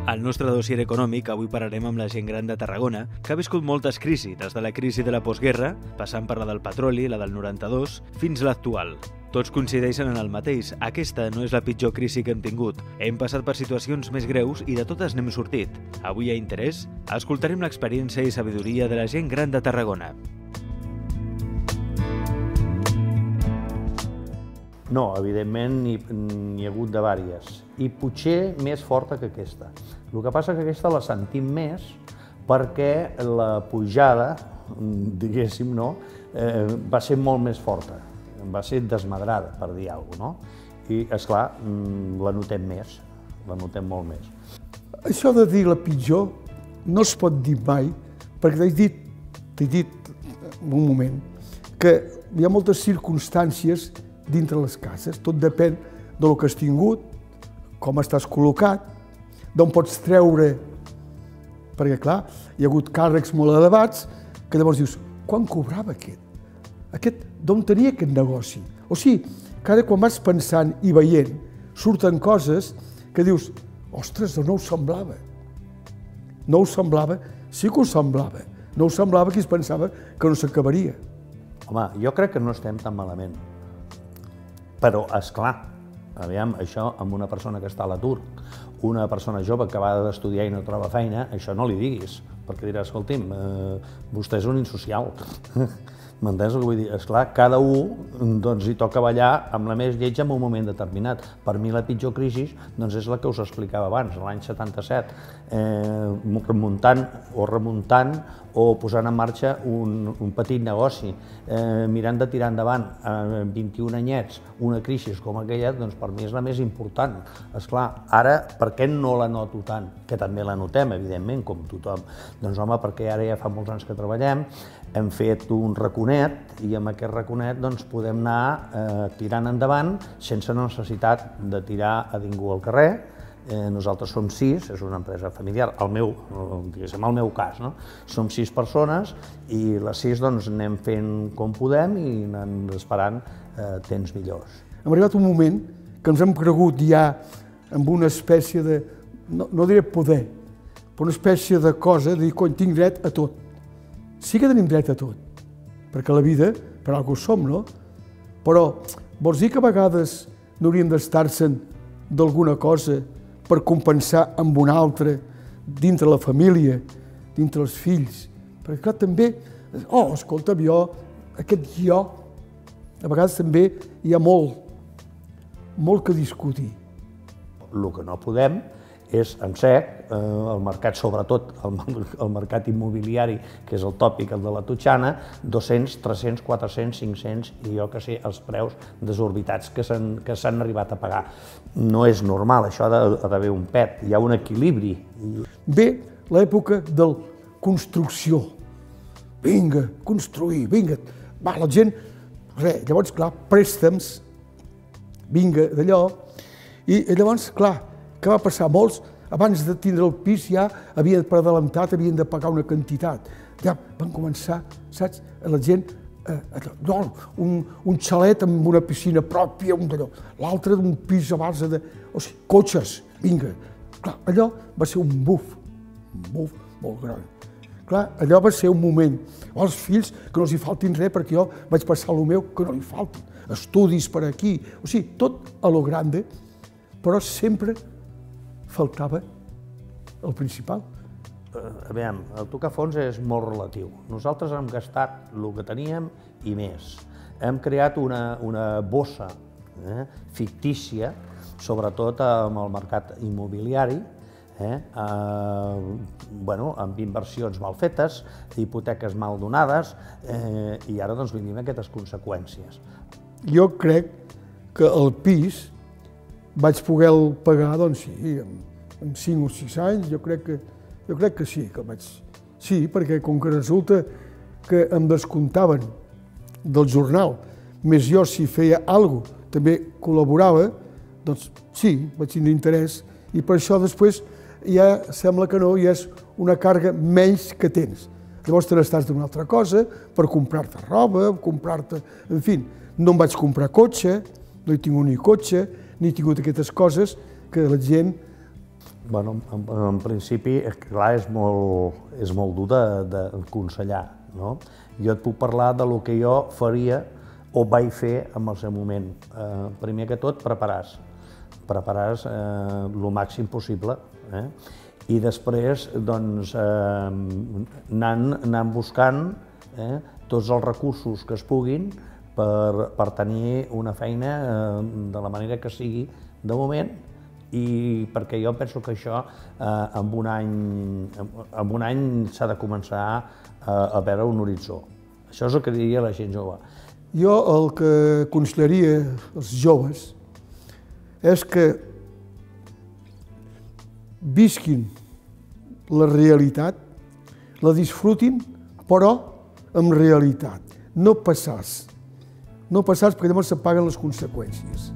Al nostre dossier econòmic avui parlarem amb la gent gran de Tarragona, que ha viscut moltes crisis, des de la crisi de la postguerra, passant per la del petroli, la del 92, fins a l'actual. Tots coincideixen en el mateix, aquesta no és la pitjor crisi que hem tingut. Hem passat per situacions més greus i de totes n'hem sortit. Avui a Interès, escoltarem l'experiència i sabidoria de la gent gran de Tarragona. No, evidentment n'hi ha hagut de vàries, i potser més forta que aquesta. El que passa que aquesta la sentim més perquè la pujada, diguéssim, va ser molt més forta, va ser desmadrada, per dir alguna cosa, i, esclar, la notem més, la notem molt més. Això de dir la pitjor no es pot dir mai, perquè t'he dit en un moment que hi ha moltes circumstàncies dintre les cases, tot depèn del que has tingut, com estàs col·locat, d'on pots treure, perquè clar, hi ha hagut càrrecs molt elevats, que llavors dius, quan cobrava aquest? Aquest, d'on tenia aquest negoci? O sigui, que ara quan vas pensant i veient, surten coses que dius, ostres, no ho semblava. No ho semblava, sí que ho semblava. No ho semblava que es pensava que no s'acabaria. Home, jo crec que no estem tan malament. Però, esclar, aviam, això amb una persona que està a l'atur, una persona jove que va d'estudiar i no troba feina, això no li diguis, perquè diràs, escolti'm, vostè és un insocial. M'entens el que vull dir? Esclar, cada un hi toca ballar amb la més lletja en un moment determinat. Per mi la pitjor crisi és la que us explicava abans, l'any 77, remuntant o posant en marxa un petit negoci, mirant de tirar endavant 21 anyets, una crisi com aquella, doncs per mi és la més important. Esclar, ara, per què no la noto tant? Que també la notem, evidentment, com tothom. Doncs home, perquè ara ja fa molts anys que treballem, hem fet un raconet i amb aquest raconet podem anar tirant endavant sense necessitat de tirar a ningú al carrer. Nosaltres som 6, és una empresa familiar, el meu cas, som 6 persones i les 6 anem fent com podem i anant esperant temps millors. Hem arribat un moment que ens hem cregut ja amb una espècie de, no diré poder, però una espècie de cosa de dir, cony, tinc dret a tot. Sí que tenim dret a tot, perquè la vida, per alguna cosa som, no? Però vols dir que a vegades no hauríem d'estar-se'n d'alguna cosa per compensar amb una altra dintre la família, dintre els fills? Perquè clar, també, escolta, aquest jo, a vegades també hi ha molt que discutir. El que no podem és en sec, el mercat, sobretot el mercat immobiliari, que és el tòpic, el de la totxana, 200, 300, 400, 500 i jo que sé, els preus desorbitats que s'han arribat a pagar. No és normal, això ha d'haver un pet, hi ha un equilibri. Ve l'època de construcció. Vinga, construir, vinga. Va, la gent, llavors, clar, préstecs, vinga, d'allò. I llavors, clar, què va passar? Molts, abans de tindre el pis, ja havien per adelantat, havien de pagar una quantitat. Ja van començar, saps, la gent, un xalet amb una piscina pròpia, l'altre d'un pis a base de... O sigui, cotxes, vinga. Clar, allò va ser un buf molt gran. Clar, allò va ser un moment. Els fills, que no els hi faltin res, perquè jo vaig passar el meu, que no li faltin. Estudis per aquí, o sigui, tot a lo grande, però sempre faltava el principal. Aviam, el tocar fons és molt relatiu. Nosaltres hem gastat el que teníem i més. Hem creat una bossa fictícia, sobretot amb el mercat immobiliari, amb inversions mal fetes, hipoteques mal donades, i ara vivim aquestes conseqüències. Jo crec que el pis vaig poder pagar, doncs sí, en 5 o 6 anys, jo crec que sí, que el vaig... Sí, perquè com que resulta que em descomptaven del jornal, més jo si feia alguna cosa, també col·laborava, doncs sí, vaig tindre interès, i per això després ja sembla que no, ja és una càrrega menys que tens. Llavors te n'estàs d'una altra cosa per comprar-te roba, comprar-te... En fi, no em vaig comprar cotxe, no he tingut ni cotxe, ni he tingut aquestes coses que la gent Bueno, en principi, clar, és molt dur d'aconsellar, no? Jo et puc parlar de lo que jo faria o vaig fer en el seu moment. Primer que tot, preparar-se el màxim possible, i després, doncs, anant buscant tots els recursos que es puguin per tenir una feina de la manera que sigui de moment, i perquè jo penso que això en un any s'ha de començar a veure un horitzó. Això és el que diria la gent jove. Jo el que aconsellaria als joves és que visquin la realitat, la disfrutin, però amb realitat. No passar-se, perquè llavors se paguen les conseqüències.